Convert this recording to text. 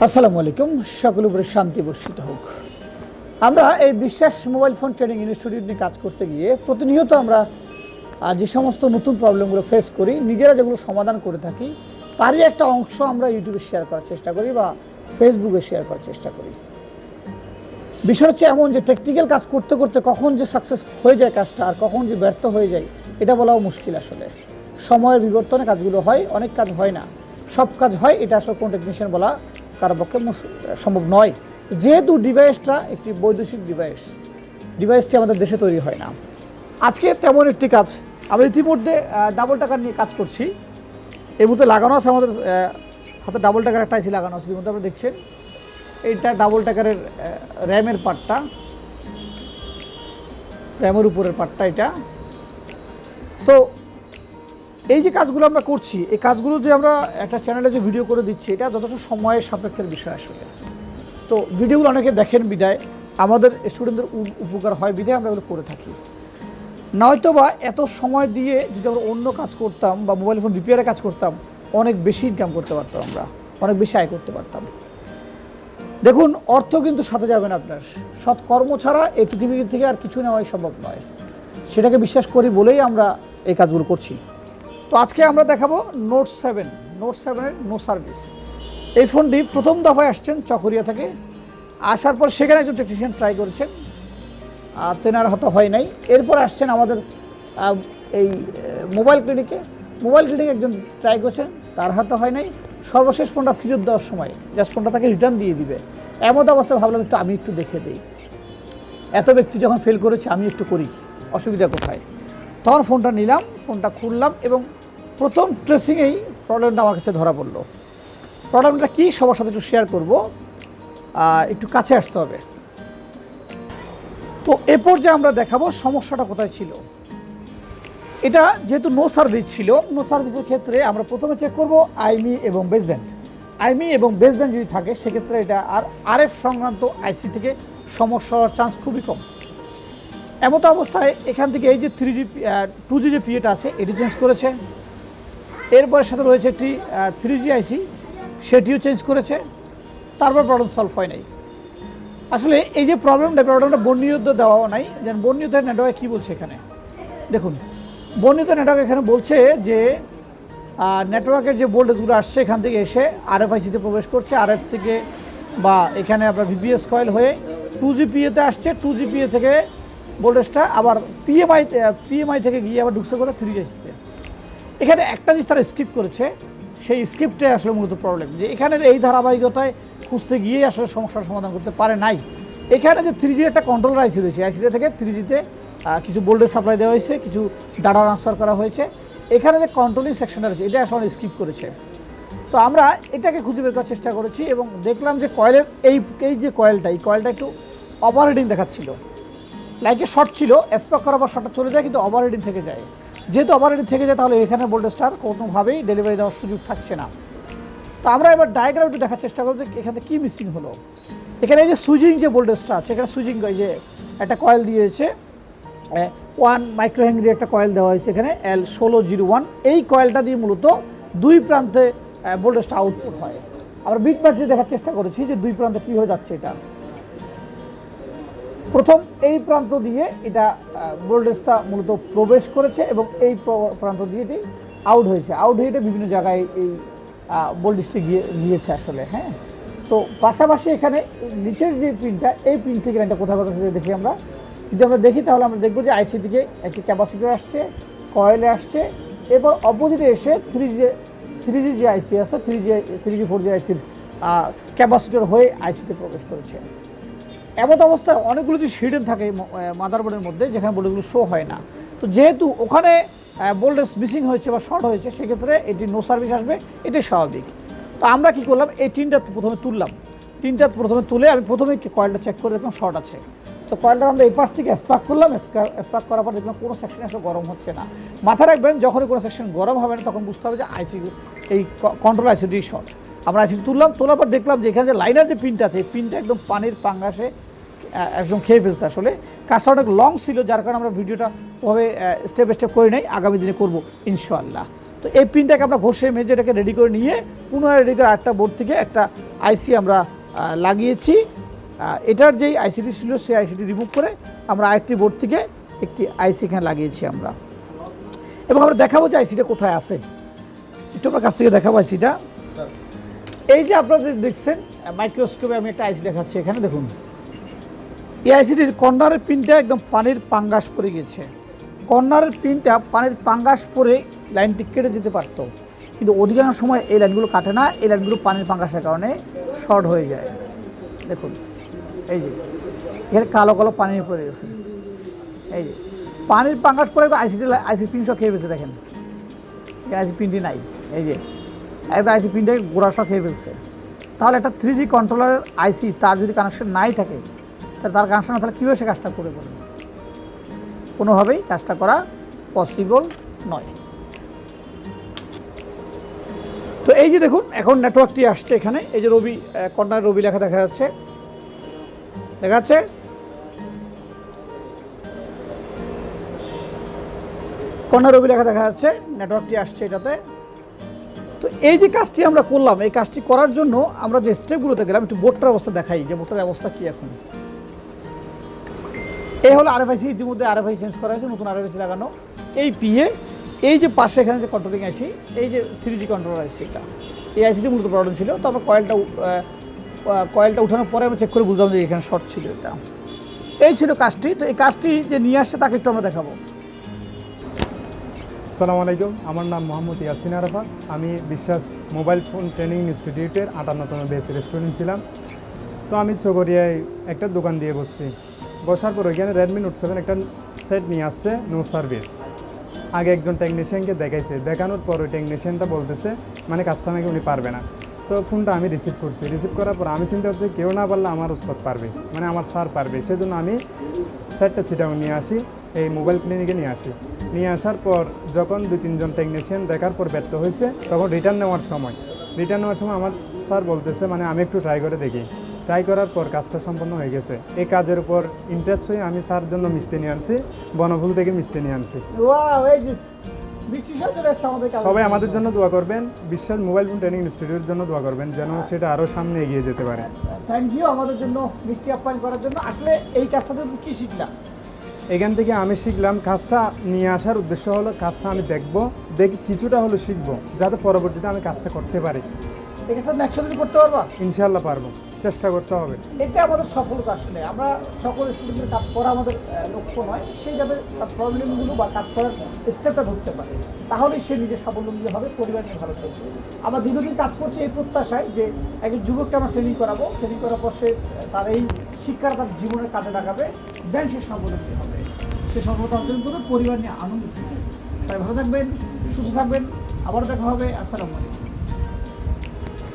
আসসালামু আলাইকুম, সকলের উপরে শান্তি বর্ষিত হোক। আমরা এই বিশ্বাস মোবাইল ফোন ট্রেনিং ইনস্টিটিউট নিয়ে কাজ করতে গিয়ে প্রতিনিয়ত আমরা যে সমস্ত নতুন প্রবলেমগুলো ফেস করি, নিজেরা যেগুলো সমাধান করে থাকি, তারই একটা অংশ আমরা ইউটিউবে শেয়ার করার চেষ্টা করি বা ফেসবুকে শেয়ার করার চেষ্টা করি। বিষয় হচ্ছে এমন যে প্র্যাকটিক্যাল কাজ করতে করতে কখন যে সাকসেস হয়ে যায় কাজটা আর কখন যে ব্যর্থ হয়ে যায় এটা বলাও মুশকিল। আসলে সময়ের বিবর্তনে কাজগুলো হয়, অনেক কাজ হয় না, সব কাজ হয়, এটা আসলে কোন টেকনিশিয়ান বলা কারো পক্ষে সম্ভব নয়, যেহেতু ডিভাইসটা একটি বৈদেশিক ডিভাইসটি আমাদের দেশে তৈরি হয় না। আজকে তেমন একটি কাজ আমরা ইতিমধ্যে ডাবল টাকার নিয়ে কাজ করছি। এই মুহূর্তে লাগানো আছে আমাদের হাতে, ডাবল টাকার একটা আইসি লাগানো আছে, ইতিমধ্যে আপনারা দেখছেন। এইটা ডাবল টাকারের র্যামের পার্টটা, র্যামের উপরের পার্টটা এটা। তো এই যে কাজগুলো আমরা করছি, এই কাজগুলো যে আমরা একটা চ্যানেলে যে ভিডিও করে দিচ্ছি, এটা যথেষ্ট সময়ের সাপেক্ষের বিষয় আসলে। তো ভিডিওগুলো অনেকে দেখেন বিদায় আমাদের স্টুডেন্টদের উপকার হয় বিদায় আমরা এগুলো করে থাকি। নয়তো বা এত সময় দিয়ে যদি আমরা অন্য কাজ করতাম বা মোবাইল ফোন রিপেয়ারের কাজ করতাম, অনেক বেশি ইনকাম করতে পারতাম, আমরা অনেক বেশি আয় করতে পারতাম। দেখুন, অর্থ কিন্তু সাথে যাবে না আপনার, সৎ কর্ম ছাড়া এই পৃথিবী থেকে আর কিছু নেওয়াই সম্ভব নয়। সেটাকে বিশ্বাস করি বলেই আমরা এই কাজগুলো করছি। তো আজকে আমরা দেখাবো নোট 7 এর নো সার্ভিস। এই ফোনটি প্রথম দফায় আসছেন চকরিয়া থেকে, আসার পর সেখানে একজন টেকনিশিয়ান ট্রাই করেছেন, তেনার হয়তো হয় নাই। এরপর আসছেন আমাদের এই মোবাইল ক্লিনিকে একজন ট্রাই করছেন, তার হাতে হয় নাই। সর্বশেষ ফোনটা ফেরত দেওয়ার সময় জাস্ট ফোনটা তাকে রিটার্ন দিয়ে দিবে, এমন অবস্থায় ভাবলাম আমি একটু দেখে দিই, এত ব্যক্তি যখন ফেল করেছে আমি একটু করি, অসুবিধা কোথায়। তখন ফোনটা নিলাম, ফোনটা খুললাম এবং প্রথম ট্রেসিংয়েই প্রবলেমটা আমার কাছে ধরা পড়লো। প্রবলেমটা কী সবার সাথে একটু শেয়ার করব, একটু কাছে আসতে হবে। তো এ পর্যায়ে আমরা দেখাবো সমস্যাটা কোথায় ছিল। এটা যেহেতু নো সার্ভিস ছিল, নো সার্ভিসের ক্ষেত্রে আমরা প্রথমে চেক করব আইমি এবং বেসব্যান্ড যদি থাকে সেক্ষেত্রে এটা আর আরএফ সংক্রান্ত আইসি থেকে সমস্যা হওয়ার চান্স খুবই কম। এমত অবস্থায় এখান থেকে এই যে 2G যে পিএটা আছে এটি চেঞ্জ করেছে, এরপরে সাথে রয়েছে একটি 3G আইসি, সেটিও চেঞ্জ করেছে, তারপর প্রবলেম সলভ হয় নাই। আসলে এই যে প্রবলেমটা বর্ণিত দেওয়াও নাই। যেন বর্ণিত নেটওয়ার্ক কী বলছে এখানে দেখুন, বর্ণিত নেটওয়ার্ক এখানে বলছে যে নেটওয়ার্কের যে ভোল্টেজগুলো আসছে এখান থেকে এসে আরএফআইসিতে প্রবেশ করছে, আরএফ থেকে বা এখানে আপনার ভিপিএস কয়েল হয়ে 2GPA-তে আসছে, 2GPA থেকে ভোল্টেজটা আবার পিএমআই থেকে গিয়ে আবার ঢুকছে করে 3G-তে। এখানে একটা জিনিস তারা স্কিপ করেছে, সেই স্কিপটাই আসলে মূলত প্রবলেম, যে এখানের এই ধারাবাহিকতায় খুঁজতে গিয়ে আসলে সমস্যার সমাধান করতে পারে নাই। এখানে যে 3G একটা কন্ট্রোলার আইসি রয়েছে, আইসিটা থেকে 3G-তে কিছু ভোল্টেজ সাপ্লাই দেওয়া হয়েছে, কিছু ডাটা ট্রান্সফার করা হয়েছে। এখানে যে কন্ট্রোলিং সেকশনটা রয়েছে এটা আসলে স্কিপ করেছে। তো আমরা এটাকে খুঁজে বের করার চেষ্টা করেছি এবং দেখলাম যে কয়েলের এই যে কয়েলটা একটু ওভারহিটিং দেখাচ্ছিল, লাইকে শর্ট ছিল, স্পার্ক করার পর শর্টটা চলে যায় কিন্তু ওভারহিটিং থেকে যায়। যেহেতু ওভারহিটিং থেকে যায় তাহলে এখানে ভোল্টেজটার কোনোভাবেই ডেলিভারি দেওয়ার সুযোগ থাকছে না। তো আমরা এবার ডায়াগ্রাম একটু দেখার চেষ্টা করব যে এখানে কী মিসিং হলো। এখানে এই যে সুইচিং যে ভোল্টেজটা আছে, এখানে সুইচিং যে একটা কয়েল দিয়েছে, 1 মাইক্রোহেনরি একটা কয়েল দেওয়া হয়েছে এখানে L1601। এই কয়েলটা দিয়ে মূলত দুই প্রান্তে ভোল্টেজটা আউটপুট হয়। আমরা বিট ম্যাচ দিয়ে দেখার চেষ্টা করেছি যে দুই প্রান্তে কী হয়ে যাচ্ছে। এটা প্রথম এই প্রান্ত দিয়ে এটা ভোল্টেজটা মূলত প্রবেশ করেছে এবং এই প্রান্ত দিয়ে এটি আউট হয়ে এটা বিভিন্ন জায়গায় এই ভোল্টেজটি গিয়েছে আসলে। হ্যাঁ, তো পাশাপাশি এখানে নিচের যে পিনটা, এই পিন থেকে এটা কোথাও দেখি আমরা, যদি আমরা দেখি তাহলে আমরা দেখব যে আইসি থেকে একটি ক্যাপাসিটর আসছে, কয়েলে আসছে, এরপর অপোজিটে এসে 3G যে আইসি আছে, 3G 4G আইসির ক্যাপাসিটর হয়ে আইসিতে প্রবেশ করেছে। এমত অবস্থায় অনেকগুলো যে হিডেন থাকে মাদারবোর্ডের মধ্যে, যেখানে ভোল্টেজগুলো শো হয় না। তো যেহেতু ওখানে ভোল্টেজ মিসিং হয়েছে বা শর্ট হয়েছে, সেক্ষেত্রে এটি নো সার্ভিস আসবে, এটাই স্বাভাবিক। তো আমরা কি করলাম, এই টিনটা প্রথমে তুলে আমি প্রথমে কয়েলটা চেক করে দেখলাম শর্ট আছে। তো কয়েলটা আমরা এই পাশ থেকে স্পার্ক করলাম, স্পার্ক করার পর দেখলাম কোনো সেকশন আসলে গরম হচ্ছে না। মাথায় রাখবেন, যখনই কোনো সেকশন গরম হবে না তখন বুঝতে হবে যে আইসি, এই কন্ট্রোল আইসিটি শর্ট। আমরা আইসি তোলার পর দেখলাম যে এখানে যে লাইনার যে পিনটা আছে, এই পিনটা একদম পানির পাঙ্গাসে একদম খেয়ে ফেলছে। আসলে কাজটা অনেক লং ছিল, যার কারণে আমরা ভিডিওটা ওভাবে স্টেপ বাই স্টেপ করে নাই, আগামী দিনে করবো ইনশাআল্লাহ। তো এই পিনটাকে আমরা ঘষে মেজে এটাকে রেডি করে নিয়ে পুনরায় রেডি করে আরেকটা বোর্ড থেকে একটা আইসি আমরা লাগিয়েছি। এটার যেই আইসিটি ছিল সেই আইসিটি রিমুভ করে আমরা আরেকটি বোর্ড থেকে একটি আইসি এখানে লাগিয়েছি আমরা, এবং আমরা দেখাবো যে আইসিটা কোথায় আছে। একটু আমার কাছ থেকে দেখাবো আইসিটা। এই যে আপনারা দেখছেন মাইক্রোস্কোপে আমি একটা আইসি দেখাচ্ছি, এখানে দেখুন এই আইসিটির কর্নারের পিনটা একদম পানির পাঙ্গাস পড়ে গেছে। কর্নারের পিনটা পানির পাঙ্গাস পরে লাইনটি কেটে যেতে পারতো, কিন্তু অধিকাংশ সময় এই লাইনগুলো কাটে না, এই লাইনগুলো পানির পাঙ্গাসের কারণে শর্ট হয়ে যায়। দেখুন এই যে এখানে কালো কালো পানি পড়ে গেছে, এই যে পানির পাঙ্গাস পরে আইসি পিন সব খেয়ে ফেলছে। দেখেন আইসি পিনটি নাই, এই যে একদম আইসি পিনটা গোড়া সব খেয়ে ফেলছে। তাহলে একটা 3G কন্ট্রোলারের আইসি তার যদি কানেকশন নাই থাকে, তাহলে তার কানেকশন না তাহলে কীভাবে সে কাজটা করে বলবে? কোনোভাবেই কাজটা করা পসিবল নয়। তো এই যে দেখুন এখন নেটওয়ার্কটি আসছে এখানে, এই যে রবি কর্নার রবি লেখা দেখা যাচ্ছে, দেখা যাচ্ছে। কর্নার রবি লেখা দেখা যাচ্ছে, নেটওয়ার্কটি আসছে এটাতে। তো এই যে কাজটি আমরা করলাম, এই কাজটি করার জন্য আমরা যে স্টেপগুলোতে গেলাম, একটু বোর্ডটার অবস্থা দেখাই যে বোর্ডটার অবস্থা কী এখন। এই হলো আরএফআইসি, ইতিমধ্যে আরএফআইসি চেঞ্জ করা হয়েছে, নতুন আরএফআইসি লাগানো। এই পিএ, এই যে পাশে এখানে যে কন্ট্রোলিং আইসি, এই যে 3G কন্ট্রোলার আইসি, এটা এই আইসিটি মূলত প্রবলেম ছিল। তো আমরা কয়েলটা উঠানোর পরে আমরা চেক করে বুঝলাম যে এখানে শর্ট ছিল। এটা এই ছিল কাজটি। তো এই কাজটি যে নিয়ে আসছে তাকে একটু আমরা দেখাবো। আসসালামু আলাইকুম, আমার নাম মোহাম্মদ ইয়াসিন আরাফাত। আমি বিশ্বাস মোবাইল ফোন ট্রেনিং ইনস্টিটিউটের 58তম ব্যাচের স্টুডেন্ট ছিলাম। তো আমি চকরিয়ায় একটা দোকান দিয়ে বসছি, বসার পর ওইখানে রেডমি নোট 7 একটা সেট নিয়ে আসছে, নো সার্ভিস। আগে একজন টেকনিশিয়ানকে দেখাইছে, দেখানোর পর ওই টেকনিশিয়ানটা বলতেছে মানে কাস্টমারকে উনি পারবে না। তো ফোনটা আমি রিসিভ করছি, রিসিভ করার পর আমি চিন্তা করছি কেউ না পারলে আমার উস্তাদ পারবে, মানে আমার স্যার পারবে। সেজন্য আমি সেটটা চিটাং নিয়ে আসি, এই মোবাইল ক্লিনিকে নিয়ে আসি। নিয়ে আসার পর যখন 2-3 জন টেকনিশিয়ান দেখার পর ব্যর্থ হয়েছে, তখন রিটার্ন নেওয়ার সময় আমার স্যার বলতেছে মানে আমি একটু ট্রাই করে দেখি। ট্রাই করার পর কাজটা সম্পন্ন হয়ে গেছে। এই কাজের উপর ইন্টারেস্ট হয়ে আমি স্যার জন্য মিষ্টি নিয়ে আনছি, বনফুল থেকে মিষ্টি নিয়ে আনছি। সবাই আমাদের জন্য দোয়া করবেন, বিশ্বাস মোবাইল ফোন ট্রেনিং ইনস্টিটিউটের জন্য দোয়া করবেন, যেন সেটা আরও সামনে এগিয়ে যেতে পারে। থ্যাংক ইউ আমাদের জন্য মিষ্টি আপ্যায়ন করার জন্য। আসলে এই কাজটাতে কি শিখলাম? এখান থেকে আমি শিখলাম, কাজটা নিয়ে আসার উদ্দেশ্য হলো কাজটা আমি দেখি কিছুটা হলো শিখবো, যাতে পরবর্তীতে আমি কাজটা করতে পারি। এই কাজটা একসাথে করতে পারবা? ইনশাআল্লাহ পারবো, চেষ্টা করতে হবে। এটা আমাদের সফলতা। আসলে আমরা সকল স্টুডেন্টের কাজ করা আমাদের লক্ষ্য নয়, সেই যাতে তার প্রবলেমগুলো বা কাজ করার স্টেপটা ধরতে পারে, তাহলেই সে নিজে স্বাবলম্বী হবে, পরিবার নিয়ে ভালো চলবে। আমরা দীর্ঘদিন কাজ করছি এই প্রত্যাশায় যে একজন যুবককে আমরা ট্রেনিং করাবো, ট্রেনিং করার পর সে তার এই শিক্ষাটা তার জীবনের কাজে লাগাবে, দেন সে স্বাবলম্বী হবে, সে সফলতা অর্জন করবে, পরিবার নিয়ে আনন্দ থাকবে। সবাই ভালো থাকবেন, সুস্থ থাকবেন, আবার দেখা হবে। আসসালামু আলাইকুম।